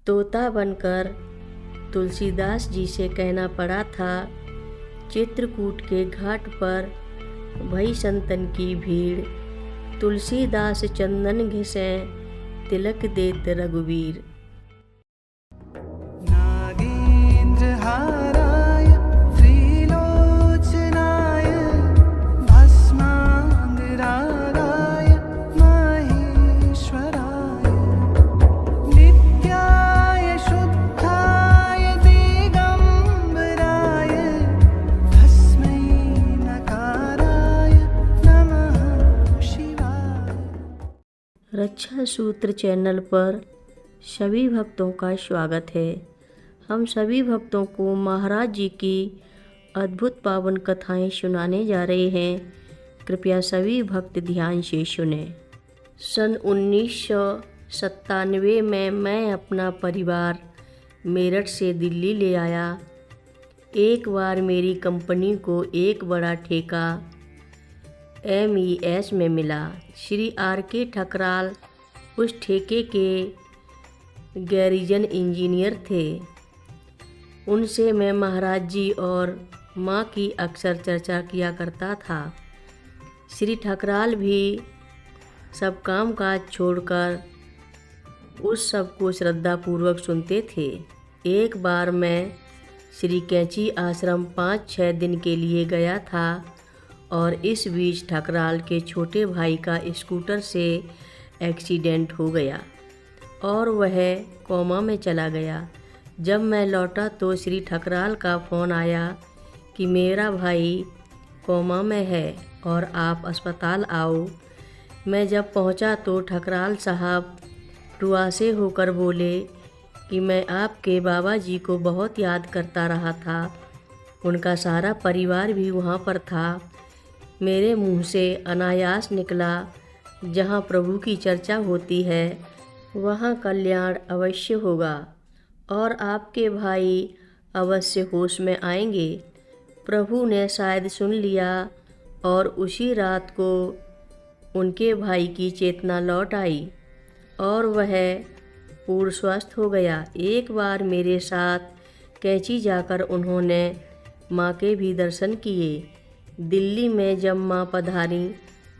तोता बनकर तुलसीदास जी से कहना पड़ा था, चित्रकूट के घाट पर भई संतन की भीड़, तुलसीदास चंदन घिसें तिलक देत रघुवीर। नागेन्द्रहाराय त्रिलोचनाय भस्माङ्गरागाय महेश्वराय नित्याय शुद्धाय दिगम्बराय तस्मै नकाराय नमः शिवाय। रक्षा सूत्र चैनल पर सभी भक्तों का स्वागत है। हम सभी भक्तों को महाराज जी की अद्भुत पावन कथाएं सुनाने जा रहे हैं। कृपया सभी भक्त ध्यान से सुने। सन 1997 में मैं अपना परिवार मेरठ से दिल्ली ले आया। एक बार मेरी कंपनी को एक बड़ा ठेका MES में मिला। श्री RK ठकराल उस ठेके के गैरिजन इंजीनियर थे। उनसे मैं महाराज जी और माँ की अक्सर चर्चा किया करता था। श्री ठकराल भी सब काम काज छोड़कर उस सब को श्रद्धापूर्वक सुनते थे। एक बार मैं श्री कैंची आश्रम 5-6 दिन के लिए गया था और इस बीच ठकराल के छोटे भाई का स्कूटर से एक्सीडेंट हो गया और वह कोमा में चला गया। जब मैं लौटा तो श्री ठकराल का फ़ोन आया कि मेरा भाई कोमा में है और आप अस्पताल आओ। मैं जब पहुंचा तो ठकराल साहब रुआसे होकर बोले कि मैं आपके बाबा जी को बहुत याद करता रहा था। उनका सारा परिवार भी वहाँ पर था। मेरे मुंह से अनायास निकला, जहाँ प्रभु की चर्चा होती है वहाँ कल्याण अवश्य होगा और आपके भाई अवश्य होश में आएंगे। प्रभु ने शायद सुन लिया और उसी रात को उनके भाई की चेतना लौट आई और वह पूर्ण स्वस्थ हो गया। एक बार मेरे साथ कैंची जाकर उन्होंने माँ के भी दर्शन किए। दिल्ली में जब माँ पधारी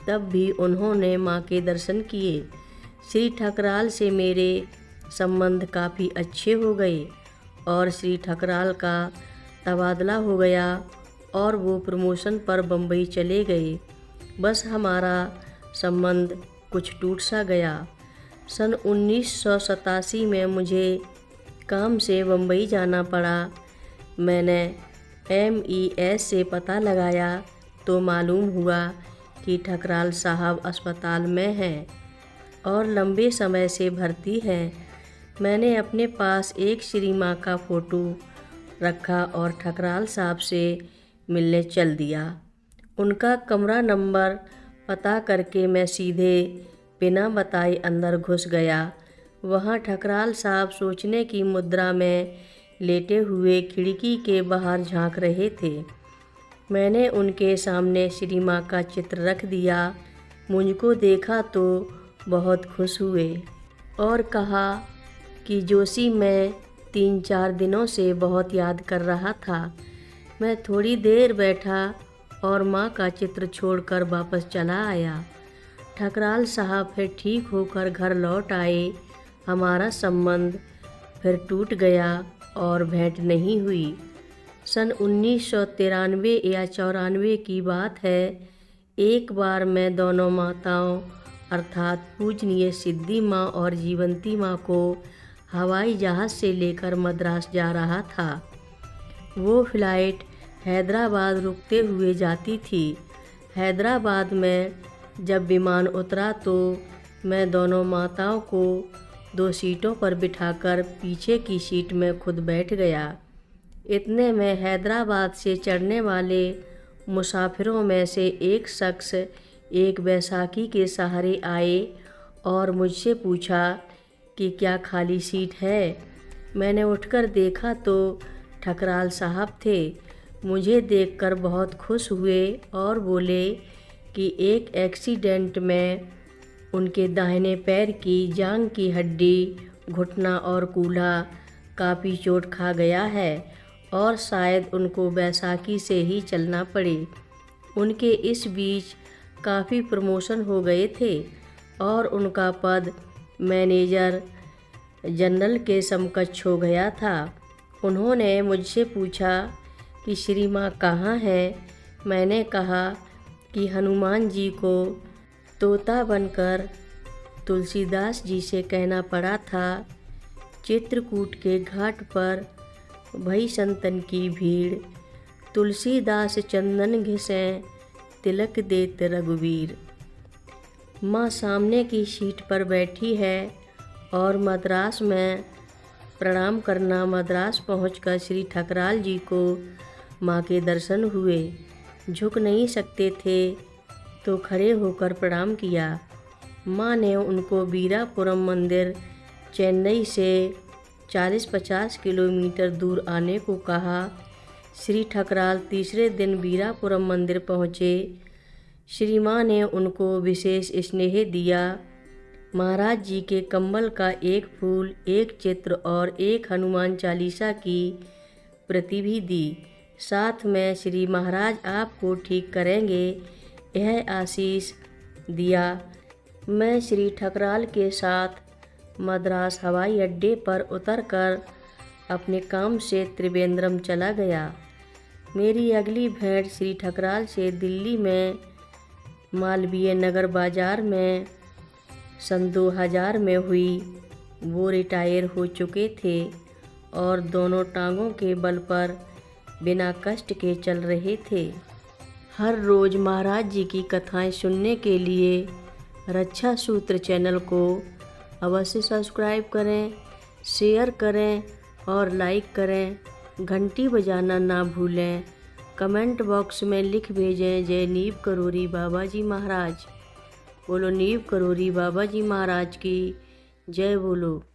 तब भी उन्होंने माँ के दर्शन किए। श्री ठकराल से मेरे संबंध काफ़ी अच्छे हो गए और श्री ठकराल का तबादला हो गया और वो प्रमोशन पर बम्बई चले गए। बस हमारा संबंध कुछ टूट सा गया। सन 1987 में मुझे काम से बम्बई जाना पड़ा। मैंने MES से पता लगाया तो मालूम हुआ कि ठकराल साहब अस्पताल में हैं और लंबे समय से भर्ती हैं। मैंने अपने पास एक श्री माँ का फ़ोटो रखा और ठकराल साहब से मिलने चल दिया। उनका कमरा नंबर पता करके मैं सीधे बिना बताए अंदर घुस गया। वहाँ ठकराल साहब सोचने की मुद्रा में लेटे हुए खिड़की के बाहर झांक रहे थे। मैंने उनके सामने श्री माँ का चित्र रख दिया। मुझको देखा तो बहुत खुश हुए और कहा कि जोशी मैं 3-4 दिनों से बहुत याद कर रहा था। मैं थोड़ी देर बैठा और माँ का चित्र छोड़कर वापस चला आया। ठकराल साहब फिर ठीक होकर घर लौट आए। हमारा संबंध फिर टूट गया और भेंट नहीं हुई। सन 1993 या 94 की बात है। एक बार मैं दोनों माताओं अर्थात पूजनीय सिद्धि माँ और जीवंती माँ को हवाई जहाज़ से लेकर मद्रास जा रहा था। वो फ्लाइट हैदराबाद रुकते हुए जाती थी। हैदराबाद में जब विमान उतरा तो मैं दोनों माताओं को 2 सीटों पर बिठाकर पीछे की सीट में खुद बैठ गया। इतने में हैदराबाद से चढ़ने वाले मुसाफिरों में से एक शख्स एक बैसाखी के सहारे आए और मुझसे पूछा कि क्या खाली सीट है। मैंने उठकर देखा तो ठकराल साहब थे। मुझे देखकर बहुत खुश हुए और बोले कि एक एक्सीडेंट में उनके दाहिने पैर की जांघ की हड्डी घुटना और कूल्हा काफ़ी चोट खा गया है और शायद उनको बैसाखी से ही चलना पड़े। उनके इस बीच काफ़ी प्रमोशन हो गए थे और उनका पद मैनेजर जनरल के समकक्ष हो गया था। उन्होंने मुझसे पूछा कि श्री माँ कहाँ है। मैंने कहा कि हनुमान जी को तोता बनकर तुलसीदास जी से कहना पड़ा था, चित्रकूट के घाट पर भई संतन की भीड़, तुलसीदास चंदन घिसें तिलक देत रघुवीर। माँ सामने की सीट पर बैठी है और मद्रास में प्रणाम करना। मद्रास पहुंचकर श्री ठकराल जी को माँ के दर्शन हुए। झुक नहीं सकते थे तो खड़े होकर प्रणाम किया। माँ ने उनको वीरापुरम मंदिर चेन्नई से 40-50 किलोमीटर दूर आने को कहा। श्री ठकराल तीसरे दिन वीरापुरम मंदिर पहुँचे। श्री माँ ने उनको विशेष स्नेह दिया। महाराज जी के कम्बल का एक फूल, एक चित्र और एक हनुमान चालीसा की प्रति भी दी। साथ में श्री महाराज आपको ठीक करेंगे, यह आशीष दिया। मैं श्री ठकराल के साथ मद्रास हवाई अड्डे पर उतरकर अपने काम से त्रिवेंद्रम चला गया। मेरी अगली भेंट श्री ठकराल से दिल्ली में मालवीय नगर बाज़ार में सन 2000 में हुई। वो रिटायर हो चुके थे और दोनों टांगों के बल पर बिना कष्ट के चल रहे थे। हर रोज़ महाराज जी की कथाएं सुनने के लिए रक्षा सूत्र चैनल को अवश्य सब्सक्राइब करें, शेयर करें और लाइक करें। घंटी बजाना ना भूलें। कमेंट बॉक्स में लिख भेजें, जय नीव करोरी बाबा जी महाराज। बोलो नीव करोरी बाबा जी महाराज की जय। बोलो।